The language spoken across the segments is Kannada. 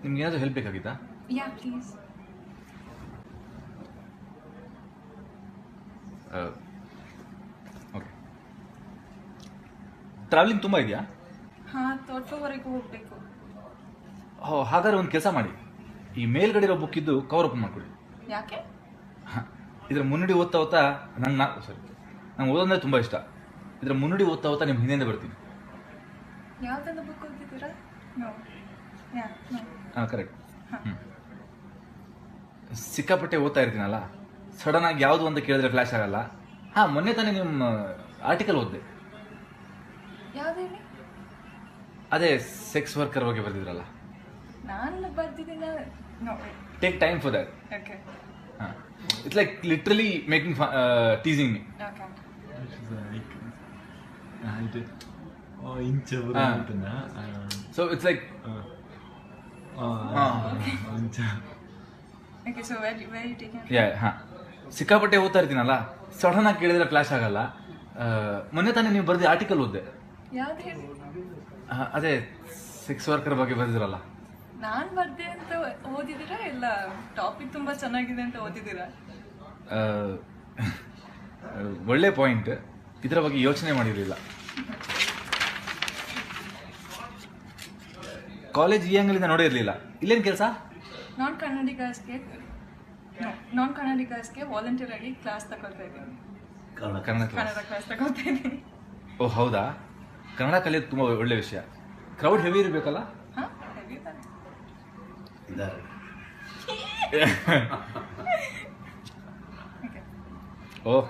ನಿಮ್ಗೆ ಏನಾದರೂ ಹೆಲ್ಪ್ ಬೇಕಾಗಿತ್ತಾ? Yeah please. ಓಕೆ. ಟ್ರಾವೆಲಿಂಗ್ ತುಂಬ ಇದೆಯಾ? ಹಾಂ, ತೋಟದವರೆಗೂ ಹೋಗಬೇಕು. ಹಾಗಾದ್ರೆ ಒಂದು ಕೆಲಸ ಮಾಡಿ, ಈ ಮೇಲ್ಗಡೆ ಇರೋ ಬುಕ್ ಇದ್ದು ಕವರ್ ಓಪನ್ ಮಾಡ್ಕೊಳ್ಳಿ. ಯಾಕೆ? ಇದರ ಮುನ್ನುಡಿ ಓದ್ತಾ ಓದ್ತಾ ನಂಗೆ ಓದೋದಂದ್ರೆ ತುಂಬ ಇಷ್ಟ. ಇದರ ಮುನ್ನುಡಿ ಓದ್ತಾ ಓದ್ತಾ ನಿಮ್ಮ ಹಿಂದೆ ಬರ್ತೀನಿ. ಯಾವುದೆಲ್ಲ ಬುಕ್ ಓದಿದ್ದೀರಾ? ನೋ. ಯಾ ನೋ. ಹಾಂ, ಕರೆಕ್ಟ್. ಸಿಕ್ಕಾಪಟ್ಟೆ ಓದ್ತಾ ಇರ್ತೀನಲ್ಲ, ಸಡನ್ ಆಗಿ ಯಾವುದು ಅಂತ ಕೇಳಿದ್ರೆ ಫ್ಲ್ಯಾಶ್ ಆಗಲ್ಲ. ಹಾಂ, ಮೊನ್ನೆ ತಾನೇ ನಿಮ್ಮ ಆರ್ಟಿಕಲ್ ಓದಿದೆ. ಯಾವ್ದು ಹೇಳಿ? ಅದೇ ಸೆಕ್ಸ್ ವರ್ಕರ್ ಬಗ್ಗೆ ಬರ್ದಿದ್ರಲ್ಲ. ನಾನು ಬರ್ದಿದ್ದೀನ. No. Take time for that. Okay. ಹಾಂ, it's like literally making teasing me. Okay. So it's like okay, so very taken. ಹಾಂ, ಸಿಕ್ಕಾಪಟ್ಟೆ ಓದ್ತಾ ಇರ್ತೀನಲ್ಲ, ಸಡನ್ ಆಗಿ ಕೇಳಿದ್ರೆ ಫ್ಲ್ಯಾಶ್ ಆಗಲ್ಲ. ಮೊನ್ನೆ ತಾನೇ ನೀವು ಬರ್ದಿ ಆರ್ಟಿಕಲ್ ಓದಿದೆ. ಯಾವ್ದು ಹೇಳಿ? ಅದೇ ಸೆಕ್ಸ್ ವರ್ಕರ್ ಬಗ್ಗೆ ಬರ್ದಿದ್ರಲ್ಲ. ನಾನು ಬರ್ದೆ ಅಂತ ಓದಿದ್ದೀರಾ ಇಲ್ಲ ಟಾಪಿಕ್ ತುಂಬಾ ಚೆನ್ನಾಗಿದೆ ಅಂತ ಓದಿದ್ದೀರಾ? ಒಳ್ಳೆ ಪಾಯಿಂಟ್. ಇದರ ಬಗ್ಗೆ ಯೋಚನೆ ಮಾಡಿರಲಿಲ್ಲ. ಕಾಲೇಜ್ ಈ ಆಂಗಲಿಂದ ನೋಡಿರಲಿಲ್ಲ. ಇಲ್ಲೇನು ಕೆಲಸ? ನಾನ್ ಕನ್ನಡಿಗರ್ಸ್ಗೆ ವಾಲಂಟಿಯರ್ ಆಗಿ ಕ್ಲಾಸ್ ತಗೊಳ್ತಾ ಇದ್ದೀನಿ. ಕನ್ನಡ ಕ್ಲಾಸ್ ತಗೊಳ್ತಾ ಇದ್ದೀನಿ. ಓ ಹೌದಾ? ಕನ್ನಡ ಕಲಿಯೋದು ತುಂಬ ಒಳ್ಳೆ ವಿಷಯ. ಕ್ರೌಡ್ ಹೆವಿ ಇರಬೇಕಲ್ಲ? ಹಾಂ, ಹೆವಿ ತಾನೆ. ಓಹ್,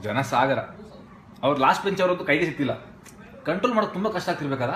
ಜನ ಸಾಗರ. ಅವ್ರು ಲಾಸ್ಟ್ ಬೆಂಚ್ ಅವರಂತೂ ಕೈಗೆ ಸಿಕ್ತಿಲ್ಲ. ಕಂಟ್ರೋಲ್ ಮಾಡೋದು ತುಂಬ ಕಷ್ಟ ಆಗ್ತಿರ್ಬೇಕಲ್ಲ?